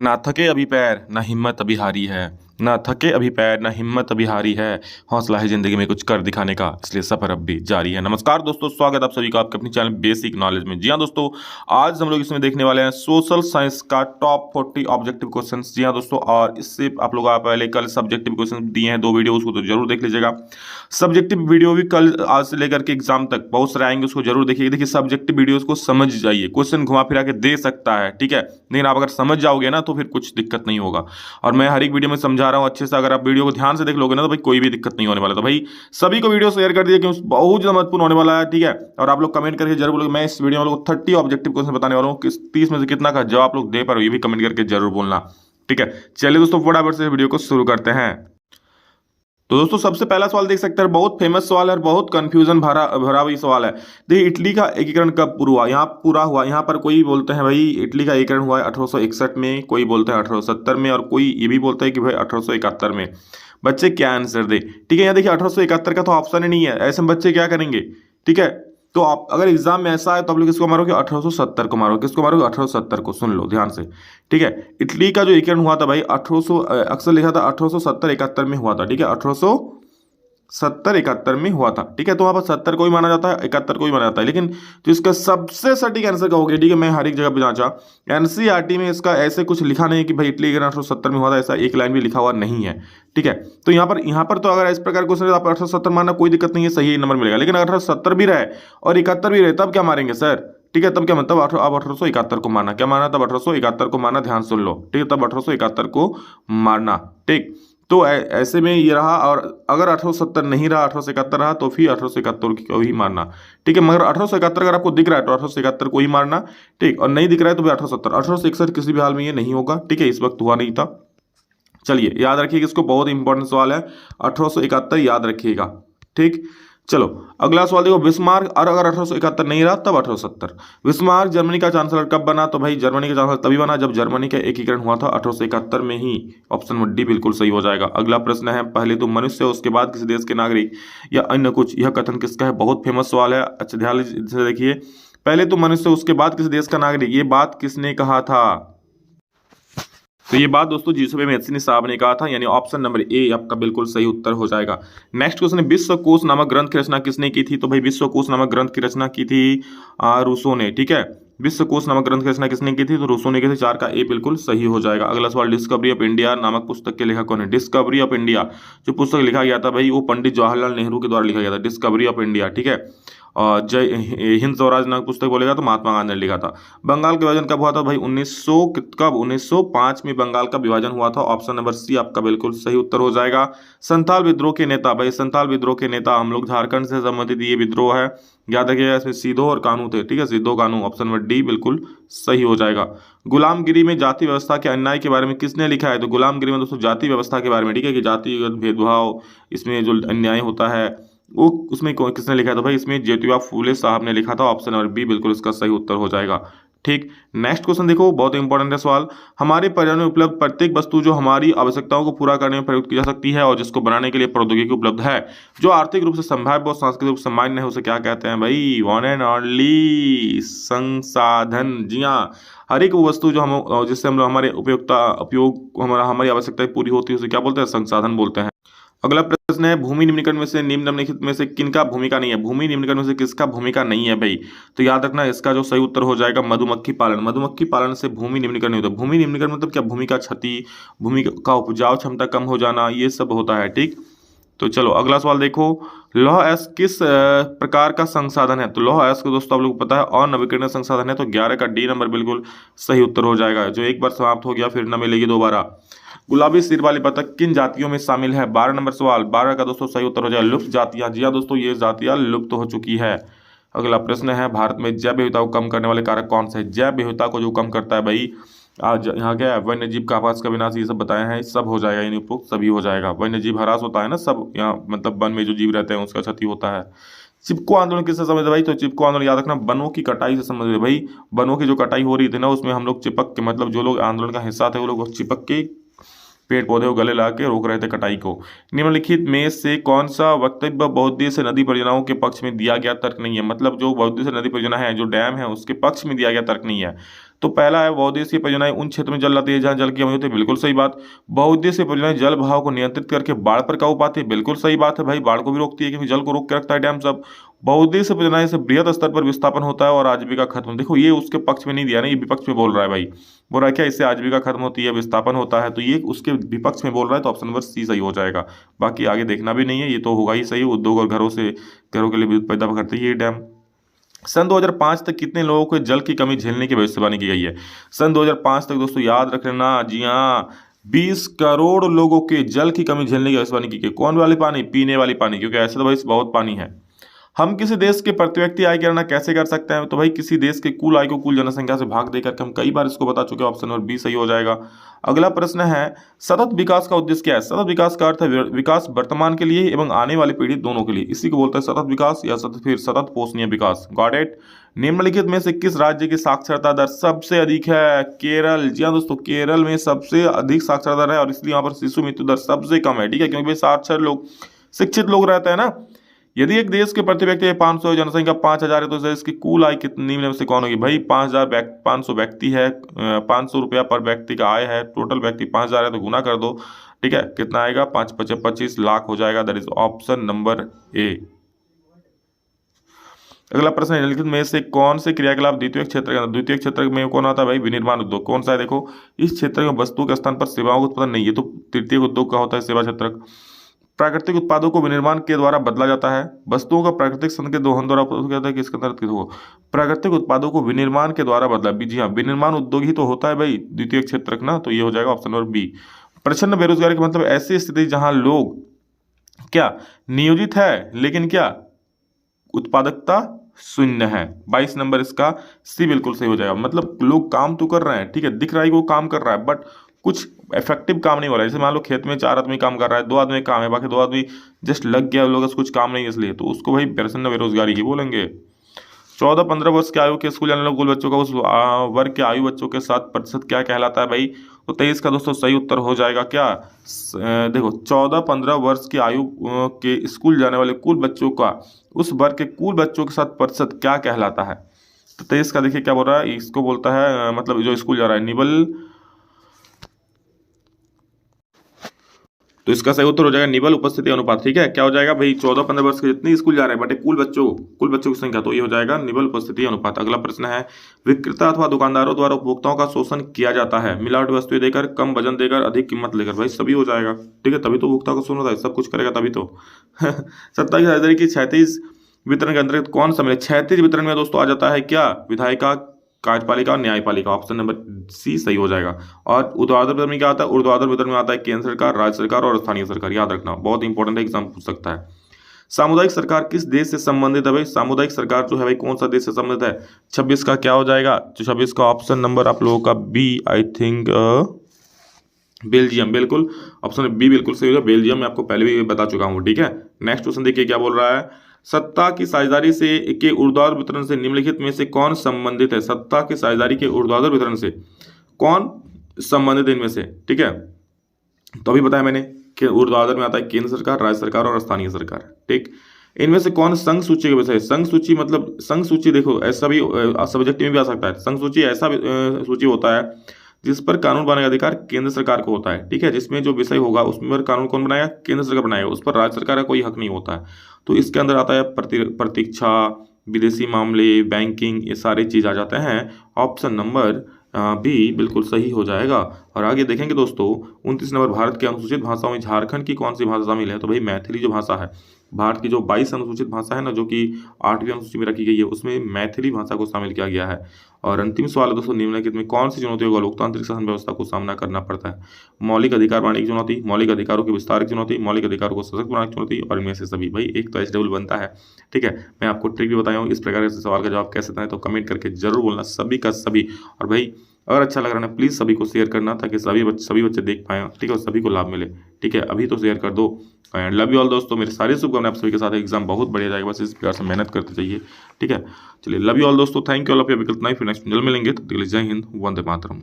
ना थके अभी पैर ना हिम्मत अभी हारी है। ना थके अभी पैर ना हिम्मत अभी हारी है। हौसला है जिंदगी में कुछ कर दिखाने का, इसलिए सफर अब भी जारी है। नमस्कार दोस्तों, स्वागत है आप सभी का आपके अपनी चैनल बेसिक नॉलेज में। जी हाँ दोस्तों, आज हम लोग इसमें देखने वाले हैं सोशल साइंस का टॉप 40 ऑब्जेक्टिव क्वेश्चंस। जी हाँ दोस्तों, और इससे आप लोग पहले कल सब्जेक्टिव क्वेश्चन दिए हैं 2 वीडियो, उसको तो जरूर देख लीजिएगा। सब्जेक्टिव वीडियो भी कल आज से लेकर के एग्जाम तक बहुत सारे आएंगे, उसको जरूर देखिए। देखिए सब्जेक्टिव वीडियोस को समझ जाइए, क्वेश्चन घुमा फिरा के दे सकता है, ठीक है, लेकिन आप अगर समझ जाओगे ना तो फिर कुछ दिक्कत नहीं होगा। और मैं हर एक वीडियो में समझा रहा हूँ अच्छे से, अगर आप वीडियो को ध्यान से देख लोगे ना तो भाई कोई भी दिक्कत नहीं होने वाला। तो भाई सभी को वीडियो शेयर कर दिए क्योंकि बहुत ज्यादा महत्वपूर्ण होने वाला है, ठीक है। और आप लोग कमेंट करके जरूर बोलोगे। मैं इस वीडियो में 30 ऑब्जेक्टिव क्वेश्चन बताने वाला हूँ, 30 में से कितना का जवाब आप लोग दे पाओ ये भी कमेंट करके जरूर बोलना, ठीक है। चलिए दोस्तों, फटाफट से वीडियो को शुरू करते हैं। तो दोस्तों सबसे पहला सवाल देख सकते हैं, बहुत फेमस सवाल है और बहुत कंफ्यूजन भरा भरा हुआ सवाल है। देखिए इटली का एकीकरण कब पूरा हुआ? यहाँ पूरा हुआ, यहाँ पर कोई बोलते हैं भाई इटली का एकीकरण हुआ है 1861 में, कोई बोलते हैं 1870 में, और कोई ये भी बोलता है कि भाई 1871 में। बच्चे क्या आंसर दे? ठीक है, यहाँ देखिए 1871 का तो ऑप्शन ही नहीं है, ऐसे में बच्चे क्या करेंगे? ठीक है, तो आप अगर एग्जाम में ऐसा है तो आप लोग किसको मारोगे? 1870 को मारोगे। किसको मारोगे? 1870 को। सुन लो ध्यान से, ठीक है। इटली का जो एकीकरण हुआ था भाई 1800, अक्सर लिखा था 1870 71 में हुआ था, ठीक है, 1870 71 में हुआ था, ठीक है। तो वहां पर 70 को ही माना जाता है, 71 को ही माना जाता है, लेकिन तो इसका सबसे सटीक आंसर का हो गया, ठीक है। मैं हर एक जगह पे जांचा, एनसीईआरटी में इसका ऐसे कुछ लिखा नहीं है कि भाई इटली एकीकरण 1870 में हुआ था, ऐसा एक लाइन भी लिखा हुआ नहीं है, ठीक है। तो यहाँ पर तो अगर इस प्रकार क्वेश्चन आप 1870 मानना कोई दिक्कत नहीं है, सही नंबर मिलेगा। लेकिन अगर 1870 भी रहे और 71 भी रहे तब क्या मारेंगे सर? ठीक है, तब क्या मतलब अब 1871 को मारना, क्या माना? तब 1871 को मारना, ध्यान सुन लो, ठीक है, तब 1871 को मारना, ठीक। तो ऐसे में ये रहा, और अगर 1870 नहीं रहा, 1871 रहा, तो फिर 1871 को ही मारना, ठीक है। मगर 1871 अगर आपको दिख रहा है तो 1871 को ही मारना, ठीक, और नहीं दिख रहा है तो फिर 1870। 1861 किसी भी हाल में ये नहीं होगा, ठीक है, इस वक्त हुआ नहीं था। चलिए याद रखिएगा इसको, बहुत इंपॉर्टेंट सवाल है, 1871 याद रखिएगा, ठीक। चलो अगला सवाल देखो, बिस्मार्क, और अगर 1871 नहीं रहा तब 1870। बिस्मार्क जर्मनी का चांसलर कब बना? तो भाई जर्मनी का चांसलर तभी बना जब जर्मनी का एकीकरण हुआ था 1871 में ही। ऑप्शन नंबर डी बिल्कुल सही हो जाएगा। अगला प्रश्न है, पहले तुम मनुष्य उसके बाद किसी देश के नागरिक या अन्य कुछ, यह कथन किसका है? बहुत फेमस सवाल है, अच्छा ध्यान से देखिए। पहले तुम मनुष्य उसके बाद किसी देश का नागरिक, ये बात किसने कहा था? तो ये बात दोस्तों जीसस मैथ्सी साहब ने कहा था, यानी ऑप्शन नंबर ए आपका बिल्कुल सही उत्तर हो जाएगा। नेक्स्ट क्वेश्चन है, विश्वकोश नामक ग्रंथ की रचना किसने की थी? तो भाई विश्वकोश नामक ग्रंथ की रचना की थी रूसो ने, ठीक है। विश्वकोश नामक ग्रंथ की रचना किसने की थी? तो रूसो ने की थी। 4 का ए बिल्कुल सही हो जाएगा। अगला सवाल, डिस्कवरी ऑफ इंडिया नामक पुस्तक के लेखक कौन है? डिस्कवरी ऑफ इंडिया जो पुस्तक लिखा गया था भाई वो पंडित जवाहरलाल नेहरू के द्वारा लिखा गया था, डिस्कवरी ऑफ इंडिया, ठीक है। और जय हिंद स्वराज नामक पुस्तक बोलेगा तो महात्मा गांधी ने लिखा था। बंगाल का विभाजन कब हुआ था भाई? 1900 कब? 1905 में बंगाल का विभाजन हुआ था। ऑप्शन नंबर सी आपका बिल्कुल सही उत्तर हो जाएगा। संथाल विद्रोह के नेता, भाई संथाल विद्रोह के नेता हम लोग झारखंड से संबंधित ये विद्रोह है, याद रखिएगा। इसमें सीधो और कानू थे, ठीक है, सीधो कानू, ऑप्शन नंबर डी बिल्कुल सही हो जाएगा। गुलामगिरी में जाति व्यवस्था के अन्याय के बारे में किसने लिखा है? तो गुलामगिरी में दोस्तों जाति व्यवस्था के बारे में, ठीक है, कि जातिगत भेदभाव इसमें जो अन्याय होता है वो उसमें किसने लिखा है? तो भाई इसमें ज्योतिबा फूले साहब ने लिखा था। ऑप्शन नंबर बी बिल्कुल इसका सही उत्तर हो जाएगा, ठीक। नेक्स्ट क्वेश्चन देखो, बहुत इंपॉर्टेंट है सवाल। हमारे पर्यावरण में उपलब्ध प्रत्येक वस्तु जो हमारी आवश्यकताओं को पूरा करने में प्रयुक्त की जा सकती है और जिसको बनाने के लिए प्रौद्योगिकी उपलब्ध है, जो आर्थिक रूप से संभाव्य और सांस्कृतिक रूप से मान्य है, उसे क्या कहते हैं भाई? वन एंड ओनली संसाधन। जी हाँ, हर एक वो वस्तु जो हम जिससे हम लोग हमारे उपयोग हमारी आवश्यकताएं पूरी होती है उसे क्या बोलते हैं? संसाधन बोलते हैं। अगला प्रश्न है, भूमि निम्नलिखित में से निम्नलिखित में से किनका भूमिका नहीं है? भूमि निम्नलिखित में से किसका भूमिका नहीं है भाई? तो याद रखना इसका जो सही उत्तर हो जाएगा मधुमक्खी पालन। मधुमक्खी पालन से भूमि निम्नलिखित नहीं होता। भूमि निम्नलिखित मतलब क्या? भूमि का क्षति, भूमि का उपजाऊ क्षमता कम हो जाना, ये सब होता है, ठीक। तो चलो अगला सवाल देखो, लौह अयस्क किस प्रकार का संसाधन है? तो लौह अयस्क को दोस्तों आप लोग को पता है और नवीकरणीय संसाधन है, तो 11 का डी नंबर बिल्कुल सही उत्तर हो जाएगा, जो एक बार समाप्त हो गया फिर न मिलेगी दोबारा। गुलाबी सिर वाली बतख किन जातियों में शामिल है? 12 नंबर सवाल, 12 का दोस्तों सही उत्तर हो जाएगा लुप्त जातियां। जी हाँ दोस्तों, ये जातियां लुप्त हो चुकी है। अगला प्रश्न है, भारत में जैव विविधता को कम करने वाले कारक कौन से है? जैव विविधता को जो कम करता है भाई, आज यहाँ क्या है? वन्य जीव का आवास का विनाश, ये सब बताया है, सब हो जाएगा, यानी उपरोक्त सभी हो जाएगा। वन्य जीव ह्रास होता है ना, सब यहाँ मतलब वन में जो जीव रहते हैं उसका क्षति होता है। चिपको आंदोलन किससे संबंधित है भाई? तो चिपको आंदोलन याद रखना वनों की कटाई से संबंधित है भाई। वनों की जो कटाई हो रही थी ना उसमें हम लोग चिपक के, मतलब जो लोग आंदोलन का हिस्सा थे वो लोग चिपक के पेड़ पौधे को गले लगा के रोक रहे थे कटाई को। निम्नलिखित में से कौन सा वक्तव्य बहुउद्देशीय से नदी परियोजनाओं के पक्ष में दिया गया तर्क नहीं है? मतलब जो बहुउद्देशीय नदी परियोजना है, जो डैम है, उसके पक्ष में दिया गया तर्क नहीं है। तो पहला है बहुउद्देशीय परियोजनाएं उन क्षेत्र में जल लाती है जहां जल की कमी होती है, बिल्कुल सही बात। बहुउद्देशीय परियोजनाएं जल बहाव को नियंत्रित करके बाढ़ पर काबू पाती है, बिल्कुल सही बात है भाई, बाढ़ को भी रोकती है क्योंकि जल को रोक के रखता है डैम सब। बहुउद्देशीय परियोजनाएं से बृहद स्तर पर विस्थापन होता है और आजीविका खत्म। देखो ये उसके पक्ष में नहीं दिया ना, ये विपक्ष में बोल रहा है भाई, बोल रहा है क्या इससे आजीविका खत्म होती है, विस्थापन होता है, तो ये उसके विपक्ष में बोल रहा है, तो ऑप्शन नंबर सी सही हो जाएगा। बाकी आगे देखना भी नहीं है, ये तो होगा ही सही। उद्योग और घरों के लिए विद्युत पैदा करती है ये डैम। सन 2005 तक कितने लोगों को जल की कमी झेलने की भविष्यवाणी की गई है? सन 2005 तक दोस्तों याद रख लेना, जी हाँ, 20 करोड़ लोगों के जल की कमी झेलने की भविष्यवाणी की गई। कौन वाली पानी? पीने वाली पानी, क्योंकि ऐसे तो भाई बहुत पानी है। हम किसी देश के प्रति व्यक्ति आय की गणना कैसे कर सकते हैं? तो भाई किसी देश के कुल आय को कुल जनसंख्या से भाग देकर, हम कई बार इसको बता चुके हैं, ऑप्शन नंबर बी सही हो जाएगा। अगला प्रश्न है सतत विकास का उद्देश्य क्या है? सतत विकास का अर्थ है विकास वर्तमान के लिए एवं आने वाली पीढ़ी दोनों के लिए, इसी को बोलते हैं सतत विकास या सतत पोषणीय विकास। Got it? निम्नलिखित में से किस राज्य की साक्षरता दर सबसे अधिक है? केरल। जी हाँ दोस्तों, केरल में सबसे अधिक साक्षरता दर है और इसलिए यहाँ पर शिशु मृत्यु दर सबसे कम है, ठीक है, क्योंकि भाई साक्षर लोग, शिक्षित लोग रहते हैं ना। यदि एक देश के प्रति व्यक्ति 500 जनसंख्या 5000 है तो इस देश की कुल आय कितनी में से कौन होगी? भाई 500 व्यक्ति है, 500 रुपया पर व्यक्ति का आय है, टोटल व्यक्ति 5000 है तो गुना कर दो, ठीक है, कितना आएगा? 5 × 25 लाख हो जाएगा। That is option number A. अगला प्रश्न है निम्नलिखित में से कौन से क्रियाकलाप द्वितीय क्षेत्र में कौन आता है? भाई विनिर्माण उद्योग। कौन सा है? देखो, इस क्षेत्र में वस्तु के स्थान पर सेवाओं का उत्पादन नहीं है, तो तृतीय उद्योग का होता है सेवा क्षेत्र। प्राकृतिक उत्पादों को विनिर्माण के द्वारा बदला जाता है। वस्तुओं का प्राकृतिक संघ के दोहन द्वारा कहता है कि इसके अंतर्गत हो प्राकृतिक उत्पादों को विनिर्माण के द्वारा बदला। जी हाँ, विनिर्माण उद्योग ही तो होता है भाई द्वितीय क्षेत्र ना, तो ये हो जाएगा ऑप्शन नंबर बी। प्रचंड बेरोजगारी का मतलब ऐसी स्थिति जहां लोग क्या नियोजित है लेकिन क्या उत्पादकता शून्य है। 22 नंबर इसका सी बिल्कुल सही हो जाएगा। मतलब लोग काम तो कर रहे हैं, ठीक है, दिख रहा है कि वो काम कर रहा है, बट कुछ इफेक्टिव काम नहीं हो रहा है। जैसे मान लो खेत में 4 आदमी काम कर रहा है, 2 आदमी काम है, बाकी 2 आदमी जस्ट लग गया, लोग कुछ काम नहीं है इसलिए, तो उसको भाई प्रचंड बेरोजगारी ही बोलेंगे। 14-15 वर्ष के आयु के स्कूल जाने वाले कुल बच्चों का उस वर्ग के आयु बच्चों के 7% क्या कहलाता है भाई? तो 23 का दोस्तों सही उत्तर हो जाएगा क्या? देखो 14-15 वर्ष की आयु के स्कूल जाने वाले कुल बच्चों का उस वर्ग के कुल बच्चों के 7% क्या कहलाता है? तो 23 का देखिए क्या बोल रहा है, इसको बोलता है मतलब जो स्कूल जा रहा है निबल, तो इसका सही उत्तर हो जाएगा निबल उपस्थिति अनुपात। ठीक है, क्या हो जाएगा भाई? 14-15 वर्ष के जितने स्कूल जा रहे हैं बटे कुल बच्चों की संख्या, तो ये हो जाएगा निबल उपस्थिति अनुपात। अगला प्रश्न है विक्रेता अथवा दुकानदारों द्वारा उपभोक्ताओं का शोषण किया जाता है, मिलावटी वस्तुएं देकर, कम वजन देकर, अधिक कीमत लेकर। भाई सभी हो जाएगा, ठीक है, तभी तो उपभोक्ता का शोषण होता है, सब कुछ करेगा तभी तो। सत्ता की साझेदारी की क्षैतिज वितरण के अंतर्गत कौन सम्मिलित? क्षैतिज वितरण में दोस्तों आ जाता है क्या? विधायिका, कार्यपालिका और न्यायपालिका। ऑप्शन नंबर सी सही हो जाएगा। और ऊर्ध्वाधर वितरण में क्या आता है? ऊर्ध्वाधर वितरण में आता है केंद्र सरकार, राज्य सरकार और स्थानीय सरकार। याद रखना, बहुत इंपॉर्टेंट है, एग्जाम पूछ सकता है। सामुदायिक सरकार किस देश से संबंधित है भाई? सामुदायिक सरकार जो है भाई कौन सा देश से संबंधित है? 26 का क्या हो जाएगा? 26 का ऑप्शन नंबर आप लोगों का बी, आई थिंक बेल्जियम। बिल्कुल ऑप्शन बी बिल्कुल सही होगा, बेल्जियम। मैं आपको पहले भी बता चुका हूँ, ठीक है। नेक्स्ट क्वेश्चन देखिए क्या बोल रहा है, सत्ता की साझेदारी से के ऊर्ध्वाधर वितरण से निम्नलिखित में से कौन संबंधित है? सत्ता की साझेदारी के ऊर्ध्वाधर वितरण से कौन संबंधित है इनमें से? ठीक है, तो अभी बताया मैंने कि ऊर्ध्वाधर में आता है केंद्र सरकार, राज्य सरकार और स्थानीय सरकार। ठीक, इनमें से कौन संघ सूची के विषय? संघ सूची मतलब संघ सूची देखो ऐसा भी सब्जेक्ट में भी आ सकता है। संघ सूची ऐसा सूची होता है जिस पर कानून बनाने का अधिकार केंद्र सरकार को होता है। ठीक है, जिसमें जो विषय होगा उसमें पर कानून कौन बनाएगा? केंद्र सरकार बनाएगा, उस पर राज्य सरकार का कोई हक नहीं होता है। तो इसके अंदर आता है प्रतीक्षा, विदेशी मामले, बैंकिंग, ये सारे चीज आ जाते हैं। ऑप्शन नंबर बी बिल्कुल सही हो जाएगा। और आगे देखेंगे दोस्तों 29 नंबर, भारत की अनुसूचित भाषाओं में झारखंड की कौन सी भाषा शामिल है? तो भाई मैथिली जो भाषा है, भारत की जो 22 अनुसूचित भाषा है ना, जो कि 8वीं अनुसूची में रखी गई है, उसमें मैथिली भाषा को शामिल किया गया है। और अंतिम सवाल है दोस्तों, निम्नलिखित में कौन सी चुनौतियों का लोकतांत्रिक शासन व्यवस्था को सामना करना पड़ता है? मौलिक अधिकार बढ़ाने की चुनौती, मौलिक अधिकारों के विस्तार की चुनौती, मौलिक अधिकारों को सशक्त बनाने की चुनौती, और इनमें से सभी। भाई एक तो एच बनता है। ठीक है, मैं आपको ट्रिक भी बताया हूँ, इस प्रकार के सवाल का जवाब कैसे देना है, तो कमेंट करके जरूर बोलना, सभी का सभी। और भाई अगर अच्छा लग रहा है ना, प्लीज़ सभी को शेयर करना ताकि सभी बच्चे देख पाएँ, ठीक है, और सभी को लाभ मिले। ठीक है, अभी तो शेयर कर दो। एंड लव यू ऑल दोस्तों, मेरे सारी शुभकामनाएं आप सभी के साथ। एग्जाम बहुत बढ़िया जाएगा, बस इस प्रकार से मेहनत करते जाइए। ठीक है, चलिए लव यू ऑल दोस्तों, thank you all of you. अभी कल फिर नेक्स्ट जल्द मिलेंगे, तब तक के लिए जय हिंद, वंदे मातरम।